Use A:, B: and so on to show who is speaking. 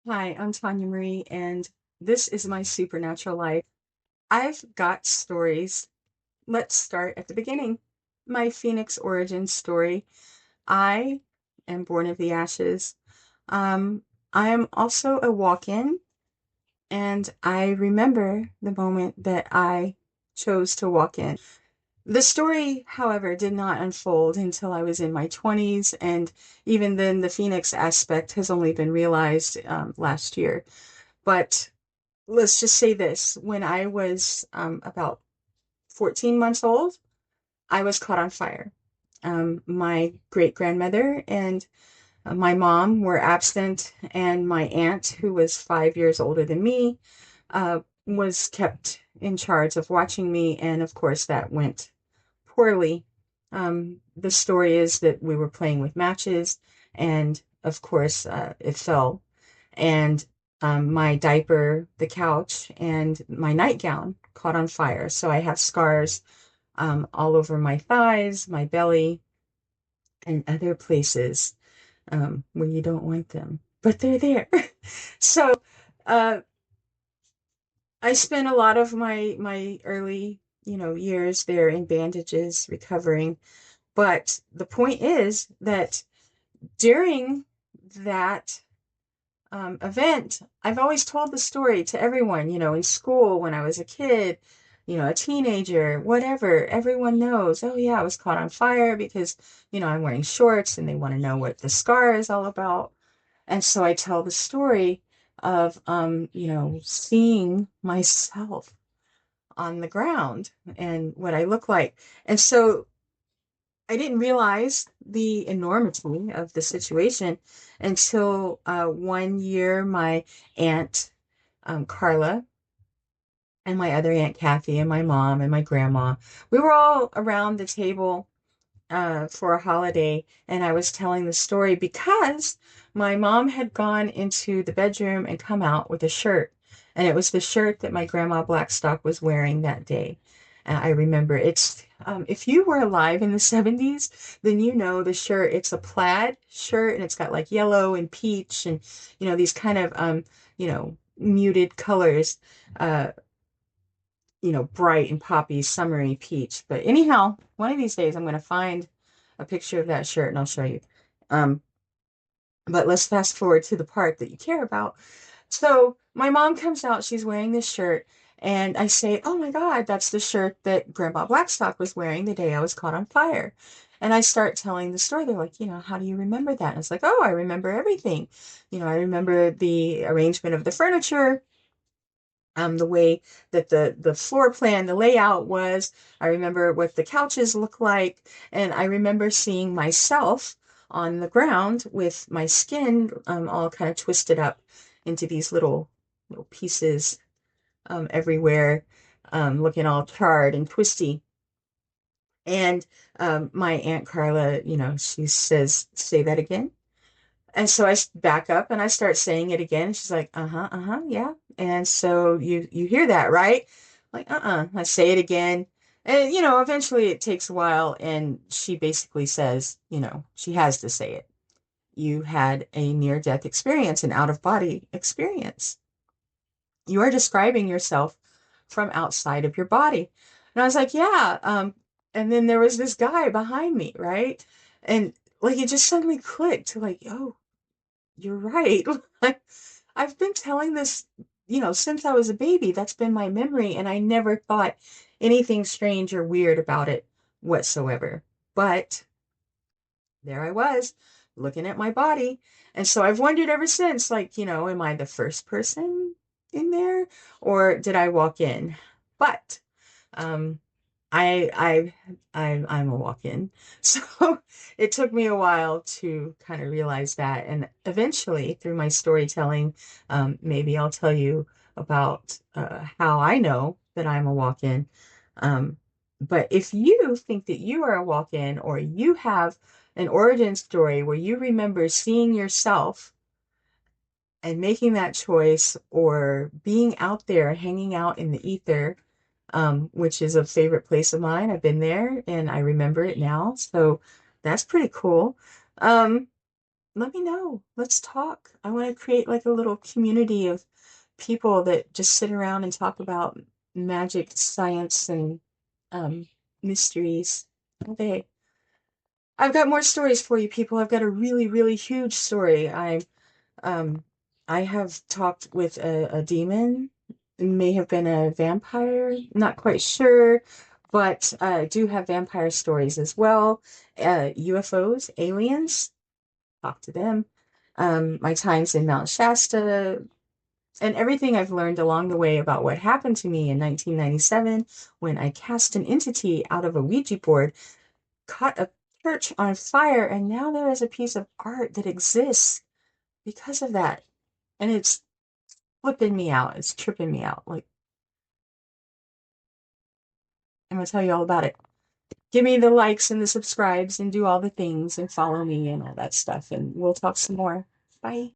A: Hi, I'm Tanya Marie, and this is my supernatural life. I've got stories. Let's start at the beginning. My Phoenix origin story. I am born of the ashes. Um, I am also a walk-in, and I remember the moment that I chose to walk in. The story, however, did not unfold until I was in my 20s, and even then, the Phoenix aspect has only been realized last year. But let's just say this, when I was about 14 months old, I was caught on fire. My great grandmother and my mom were absent, and my aunt, who was 5 years older than me, was kept in charge of watching me. And of course, that went poorly. The story is that we were playing with matches, and of course, it fell. And my diaper, the couch, and my nightgown caught on fire. So I have scars all over my thighs, my belly, and other places where you don't want them, but they're there. So uh, I spent a lot of my early, years there in bandages, recovering. But the point is that during that event, I've always told the story to everyone, in school when I was a kid, a teenager, whatever. Everyone knows, oh yeah, I was caught on fire because, I'm wearing shorts and they want to know what the scar is all about. And so I tell the story of, seeing myself on the ground and what I look like. And so I didn't realize the enormity of the situation until one year my aunt Carla and my other aunt Kathy and my mom and my grandma, we were all around the table for a holiday, and I was telling the story because my mom had gone into the bedroom and come out with a shirt, and it was the shirt that my grandma Blackstock was wearing that day. I remember it's if you were alive in the 70s, then you know the shirt. It's a plaid shirt, and it's got like yellow and peach and these kind of muted colors. Uh, bright and poppy, summery peach. But anyhow, one of these days I'm going to find a picture of that shirt and I'll show you. Um, but let's fast forward to the part that you care about. So my mom comes out, she's wearing this shirt, and I say, oh my God, that's the shirt that Grandma Blackstock was wearing the day I was caught on fire. And I start telling the story. They're like, how do you remember that? And it's like, oh, I remember everything. I remember the arrangement of the furniture, the way that the floor plan, the layout was. I remember what the couches look like, and I remember seeing myself on the ground with my skin all kind of twisted up into these little pieces everywhere, looking all charred and twisty. And my Aunt Carla, she says, "Say that again." And so back up and I start saying it again. She's like, uh-huh, yeah. And so you hear that, right? Like, I say it again. And eventually it takes a while and she basically says, she has to say it. You had a near-death experience, an out-of-body experience. You are describing yourself from outside of your body. And I was like, yeah. And then there was this guy behind me, right? And like it just suddenly clicked, like, oh, you're right. Like, I've been telling this, since I was a baby. That's been my memory, and I never thought anything strange or weird about it whatsoever. But there I was, looking at my body. And so I've wondered ever since, like, am I the first person in there, or did I walk in? But um, I'm a walk-in. So it took me a while to kind of realize that. And eventually, through my storytelling, maybe I'll tell you about how I know that I'm a walk-in. Um, but if you think that you are a walk-in, or you have an origin story where you remember seeing yourself and making that choice, or being out there hanging out in the ether, which is a favorite place of mine. I've been there and I remember it now. So that's pretty cool. Um, let me know. Let's talk. I want to create like a little community of people that just sit around and talk about magic, science, and um, mysteries all day. I've got more stories for you people. I've got a really, really huge story. Um, I have talked with a demon. It may have been a vampire, not quite sure, but I do have vampire stories as well. UFOs, aliens, talk to them. My times in Mount Shasta, and everything I've learned along the way about what happened to me in 1997 when I cast an entity out of a Ouija board, caught a church on fire, and now there is a piece of art that exists because of that. And it's flipping me out. It's tripping me out. Like, I'm gonna tell you all about it. Give me the likes and the subscribes and do all the things and follow me and all that stuff. And we'll talk some more. Bye.